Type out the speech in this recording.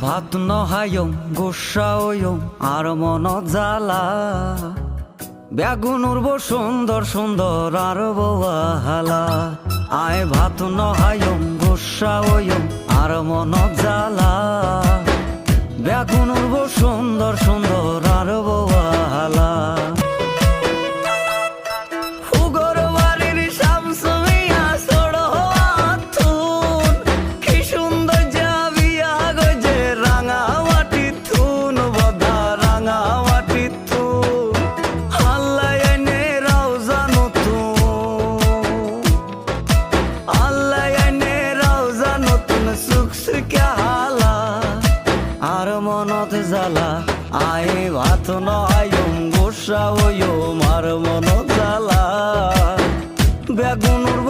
ভাত নহায়ম গোসা হইম আর মন জ্বালা বেগুন উড়ব সুন্দর সুন্দর আর বহালা আয় ভাত নহায়ম গোসা হইম আর মন জ্বালা বেগুন উড়ব সুন্দর সুন্দর আর বহালা আর মনত জ্বালা আয় ভাত নহায়ম গোসা হইম আর মনত জ্বালা বেগুন উড়ব